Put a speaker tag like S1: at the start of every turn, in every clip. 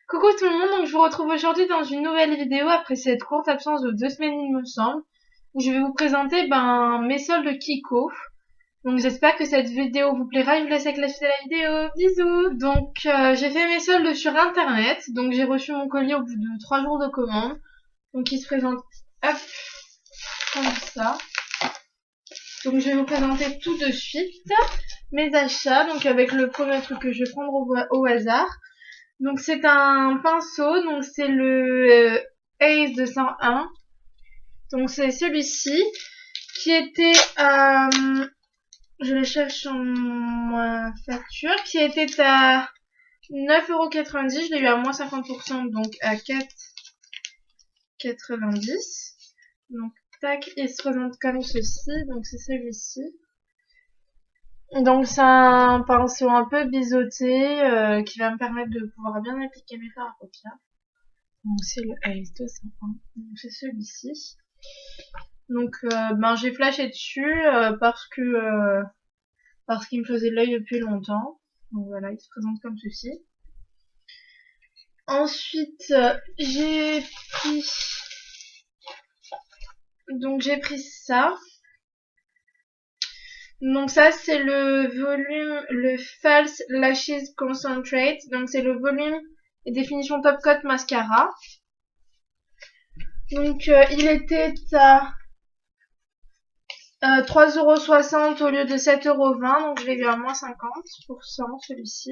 S1: Coucou tout le monde, donc je vous retrouve aujourd'hui dans une nouvelle vidéo après cette courte absence de 2 semaines il me semble, où je vais vous présenter mes soldes Kiko. Donc j'espère que cette vidéo vous plaira, je vous laisse avec la suite de la vidéo, bisous. Donc j'ai fait mes soldes sur internet, donc j'ai reçu mon colis au bout de 3 jours de commande. Donc il se présente, hop, comme ça. Donc je vais vous présenter tout de suite mes achats, donc avec le premier truc que je vais prendre au hasard. Donc c'est un pinceau, donc c'est le Ace 201. Donc c'est celui-ci qui était je le cherche en facture, qui était à 9,90 €. Je l'ai eu à moins 50%, donc à 4,90 €. Donc tac, il se présente comme ceci, donc c'est celui-ci. Donc c'est un pinceau un peu biseauté qui va me permettre de pouvoir bien appliquer mes fards à paupières. Donc c'est le Ace 201, donc c'est celui-ci. Donc j'ai flashé dessus parce qu'il me faisait de l'œil depuis longtemps. Donc voilà, il se présente comme ceci. Ensuite j'ai pris ça. Donc ça c'est le False Lashes Concentrate. Donc c'est le volume et définition Top Coat Mascara. Donc il était à 3,60 € au lieu de 7,20 €, donc je l'ai eu à moins 50% celui-ci.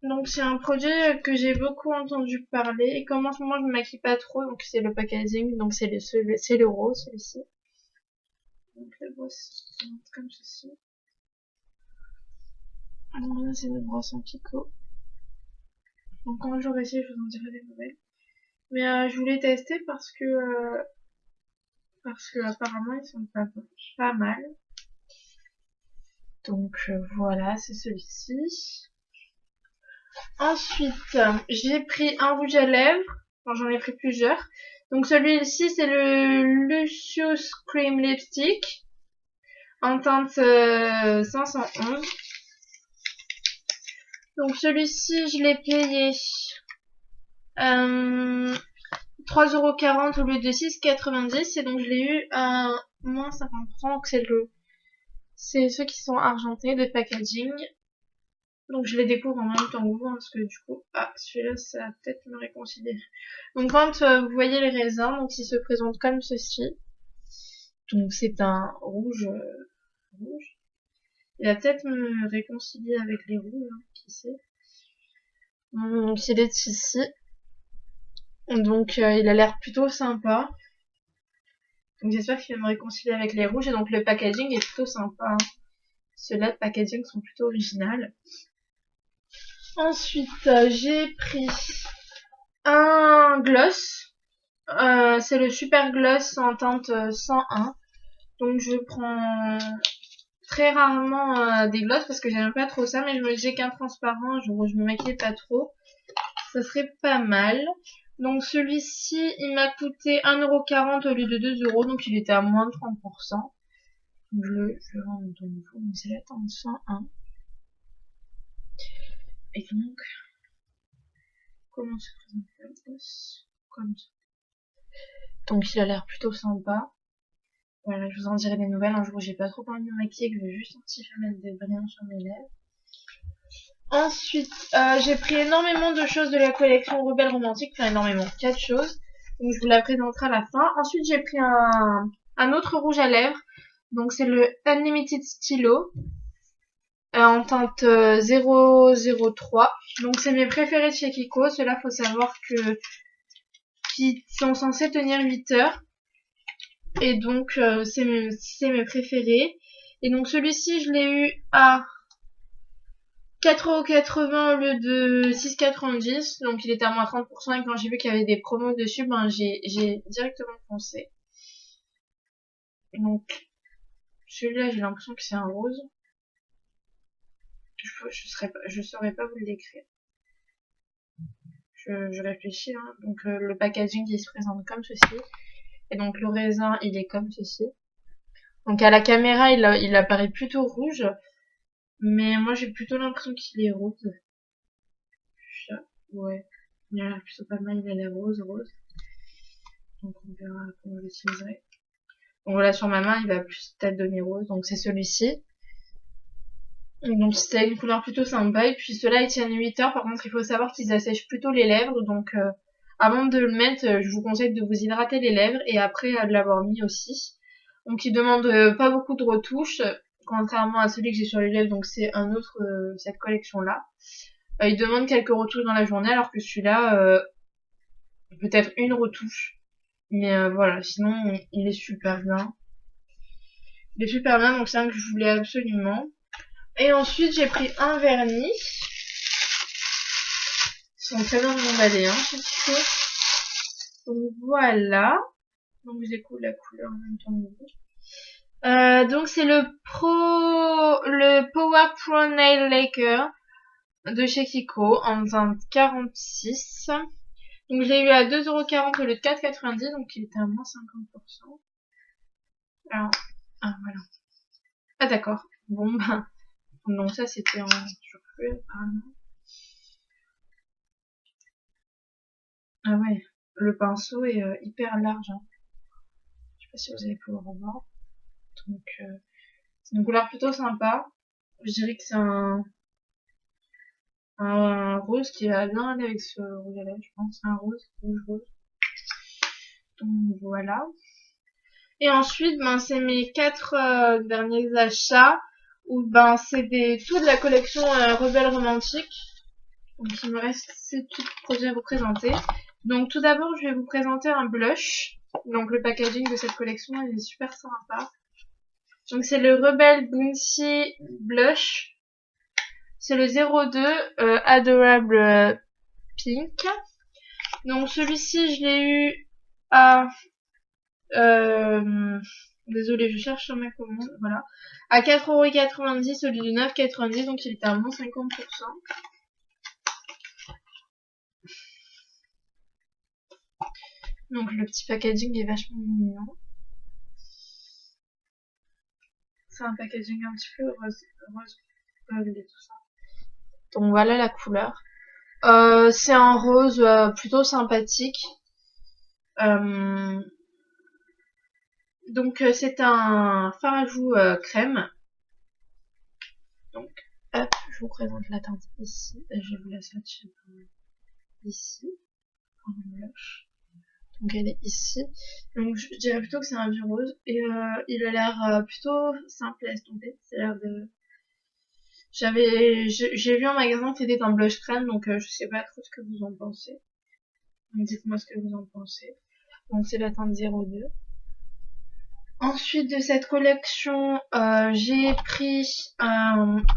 S1: Donc c'est un produit que j'ai beaucoup entendu parler, et comme en ce moment je me maquille pas trop, donc c'est le packaging, donc c'est le rose celui-ci. Donc le brosse comme ceci. Alors là c'est une brosse en picot. Donc quand j'aurai essayé je vous en dirai des nouvelles. Mais je voulais tester parce que apparemment ils sont pas mal. Donc voilà, c'est celui-ci. Ensuite, j'ai pris un rouge à lèvres. Enfin, j'en ai pris plusieurs. Donc celui-ci, c'est le Lucious Cream Lipstick en teinte 511. Donc celui-ci, je l'ai payé 3,40 € au lieu de 6,90 €. Et donc je l'ai eu à moins 50%. Donc c'est ceux qui sont argentés de packaging. Donc je les découvre en même temps que vous, parce que du coup, celui-là, ça va peut-être me réconcilier. Donc quand vous voyez les raisins, donc ils se présentent comme ceci. Donc c'est un rouge. Il va peut-être me réconcilier avec les rouges, hein, qui sait. Donc il est ici. Donc il a l'air plutôt sympa. Donc j'espère qu'il va me réconcilier avec les rouges. Et donc le packaging est plutôt sympa, hein. Ceux-là de packaging sont plutôt originales. Ensuite, j'ai pris un gloss. C'est le Super Gloss en teinte 101. Donc je prends très rarement des gloss parce que j'aime pas trop ça. Mais je me disais qu'un transparent, genre où je me maquille pas trop, ça serait pas mal. Donc celui-ci, il m'a coûté 1,40 € au lieu de 2 €. Donc il était à moins de 30%. Je le rends dans le fond, mais c'est la teinte 101. Et donc, comment se présente la gloss? Comme ça. Donc il a l'air plutôt sympa. Voilà, je vous en dirai des nouvelles un jour où j'ai pas trop envie de me maquiller, que je vais juste un petit peu mettre des brillants sur mes lèvres. Ensuite, j'ai pris énormément de choses de la collection Rebelle Romantique, enfin énormément, 4 choses. Donc je vous la présenterai à la fin. Ensuite, j'ai pris un autre rouge à lèvres. Donc c'est le Unlimited Stylo en teinte 003. Donc c'est mes préférés de chez Kiko. Ceux-là, faut savoir qu'ils sont censés tenir 8 heures. Et donc c'est mes préférés. Et donc celui-ci, je l'ai eu à 4,80 € au lieu de 6,90 €. Donc il était à moins 30%. Et quand j'ai vu qu'il y avait des promos dessus, j'ai directement foncé. Donc celui-là, j'ai l'impression que c'est un rose. Je saurais pas vous le décrire. Je réfléchis, hein. Donc le packaging il se présente comme ceci. Et donc le raisin il est comme ceci. Donc à la caméra il apparaît plutôt rouge. Mais moi j'ai plutôt l'impression qu'il est rose. Ouais, il a l'air plutôt pas mal, il a l'air rose. Donc on verra comment je l'utiliserai. Donc voilà, sur ma main, il va plus peut-être donner rose, donc c'est celui-ci. Donc c'était une couleur plutôt sympa, et puis ceux-là ils tiennent 8 heures, par contre il faut savoir qu'ils assèchent plutôt les lèvres, donc avant de le mettre, je vous conseille de vous hydrater les lèvres, et après de l'avoir mis aussi. Donc il demande pas beaucoup de retouches, contrairement à celui que j'ai sur les lèvres, donc c'est un autre, cette collection-là. Il demande quelques retouches dans la journée, alors que celui-là, peut-être une retouche. Mais voilà, sinon il est super bien. Il est super bien, donc c'est un que je voulais absolument. Et ensuite j'ai pris un vernis. Ils sont très bien emballés, hein, chez Kiko. Donc voilà. Donc je découvre la couleur en même temps que vous. Donc c'est le Power Pro Nail Laker de chez Kiko en teinte 46. Donc je l'ai eu à 2,40€ au lieu de 4,90€, donc il était à moins 50%. Alors, ah voilà. Ah d'accord. Bon ben, donc ça c'était en surplus apparemment. Ah ouais, le pinceau est hyper large. Hein. Je sais pas si vous allez pouvoir voir. Donc c'est une couleur plutôt sympa. Je dirais que c'est un rose qui va bien aller avec ce rouge à lèvres, je pense. Un rose, rouge. Donc voilà. Et ensuite, ben c'est mes 4 derniers achats. Où ben c'est tout de la collection Rebelle Romantique. Donc il me reste 7 petits produits à vous présenter. Donc tout d'abord, je vais vous présenter un blush. Donc le packaging de cette collection, il est super sympa. Donc c'est le Rebelle Bouncy Blush. C'est le 02 Adorable Pink. Donc celui-ci, je l'ai eu à... désolée, je cherche sur ma commande. Voilà. À 4,90€ au lieu de 9,90€. Donc il était à moins 50%. Donc le petit packaging est vachement mignon. C'est un packaging un petit peu rose et tout ça. Donc voilà la couleur. C'est un rose plutôt sympathique. Donc c'est un fard à joues crème. Donc hop, je vous présente la teinte ici. Et je vous la swatcher ici. Pour le blush. Donc elle est ici. Donc je dirais plutôt que c'est un vieux rose. Et il a l'air plutôt simple à estomper. C'est l'air de... J'ai vu en magasin que c'était un blush crème, donc je sais pas trop ce que vous en pensez. Dites-moi ce que vous en pensez. Donc c'est la teinte 02. Ensuite de cette collection, j'ai pris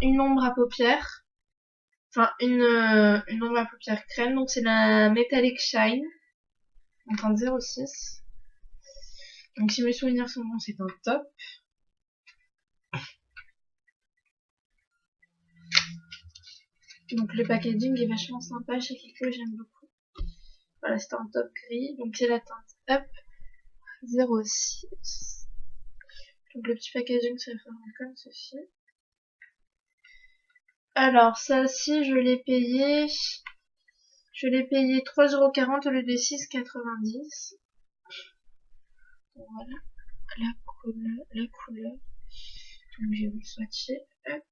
S1: une ombre à paupières. Enfin une ombre à paupières crème, donc c'est la Metallic Shine. En teinte 06. Donc si mes souvenirs sont bons, c'est un top. Donc le packaging est vachement sympa chez Kiko, j'aime beaucoup. Voilà, c'est un top gris. Donc c'est la teinte Up 06. Donc le petit packaging se fait comme ceci. Alors celle-ci, je l'ai payé 3,40€ au lieu de 6,90€. Donc voilà la couleur. Donc je vais vous le swatcher. Hop.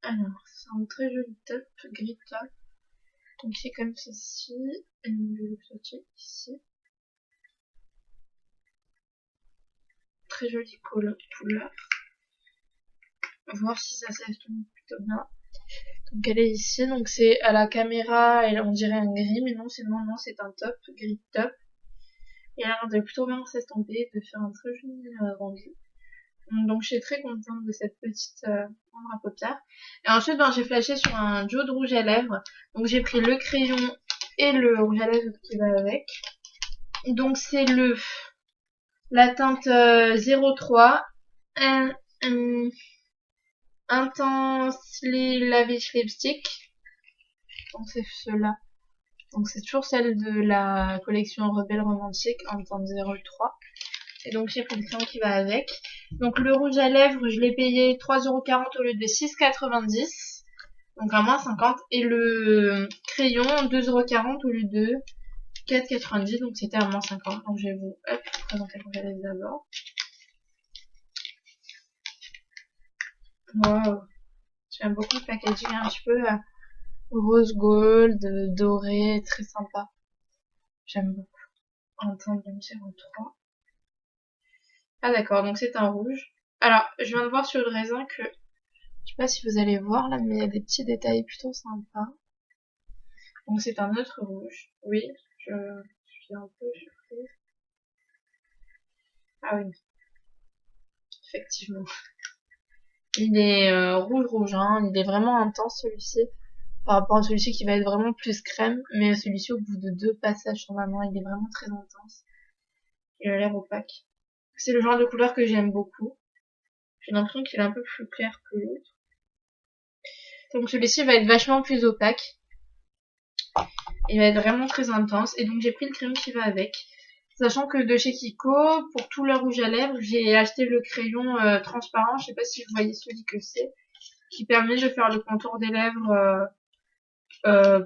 S1: Alors, c'est un très joli top, gris top. Donc c'est comme ceci. Et donc je vais le swatcher ici. Très jolie couleur. Voir si ça s'estompe plutôt bien. Donc elle est ici, donc c'est à la caméra, on dirait un gris, mais non, c'est un top, gris top. Et elle a l'air de plutôt bien s'estomper, de faire un très joli rendu. Donc je suis très contente de cette petite ombre à paupières. Et ensuite, ben, j'ai flashé sur un duo de rouge à lèvres. Donc j'ai pris le crayon et le rouge à lèvres qui va avec. Donc c'est la teinte 03 Intensely Lavish Lipstick. Donc c'est cela. Donc c'est toujours celle de la collection Rebelle Romantique en teinte 03. Et donc j'ai pris le crayon qui va avec. Donc le rouge à lèvres, je l'ai payé 3,40€ au lieu de 6,90€. Donc à moins 50. Et le crayon, 2,40€ au lieu de 4,90€. Donc c'était à moins 50. Donc je vais vous présenter le rouge à lèvres d'abord. Wow. J'aime beaucoup le packaging un petit peu rose gold, doré, très sympa. J'aime beaucoup. En teinte de 03. Ah d'accord, donc c'est un rouge. Alors, je viens de voir sur le raisin que, je sais pas si vous allez voir là, mais il y a des petits détails plutôt sympas. Donc c'est un autre rouge. Oui, je suis un peu surprise. Ah oui, effectivement. Il est rouge, hein. Il est vraiment intense celui-ci. Par rapport à celui-ci qui va être vraiment plus crème. Mais celui-ci, au bout de 2 passages sur ma main, il est vraiment très intense. Il a l'air opaque. C'est le genre de couleur que j'aime beaucoup. J'ai l'impression qu'il est un peu plus clair que l'autre. Donc celui-ci va être vachement plus opaque. Il va être vraiment très intense. Et donc j'ai pris le crayon qui va avec. Sachant que de chez Kiko, pour tout leur rouge à lèvres, j'ai acheté le crayon transparent. Je sais pas si vous voyez celui que c'est. Qui permet de faire le contour des lèvres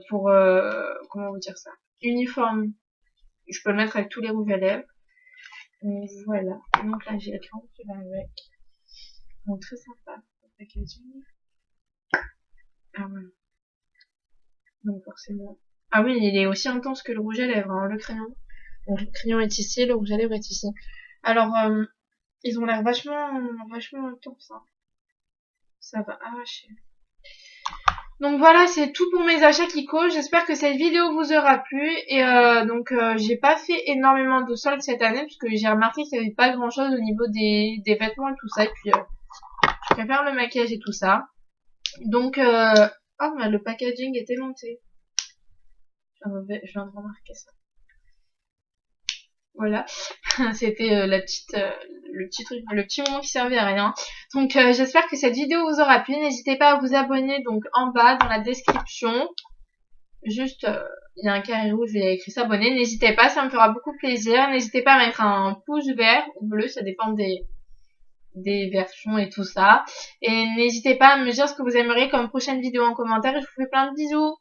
S1: pour... comment vous dire ça, uniforme. Je peux le mettre avec tous les rouges à lèvres. Donc voilà. Donc là j'ai le crayon qui va avec. Donc très sympa. Ah ouais. Donc forcément. Ah oui, il est aussi intense que le rouge à lèvres, hein, le crayon. Donc le crayon est ici, le rouge à lèvres est ici. Alors, ils ont l'air vachement intenses. Hein. Ça va arracher. Donc voilà, c'est tout pour mes achats Kiko. J'espère que cette vidéo vous aura plu. Et j'ai pas fait énormément de soldes cette année, parce que j'ai remarqué qu'il n'y avait pas grand chose au niveau des vêtements et tout ça. Et puis, je préfère le maquillage et tout ça. Donc, oh, mais le packaging est aimanté. Je viens de remarquer ça. Voilà, c'était le petit moment qui servait à rien. Donc j'espère que cette vidéo vous aura plu. N'hésitez pas à vous abonner donc en bas dans la description. Juste, il y a un carré rouge, il y a écrit s'abonner. N'hésitez pas, ça me fera beaucoup plaisir. N'hésitez pas à mettre un pouce vert ou bleu, ça dépend des versions et tout ça. Et n'hésitez pas à me dire ce que vous aimeriez comme prochaine vidéo en commentaire. Et je vous fais plein de bisous.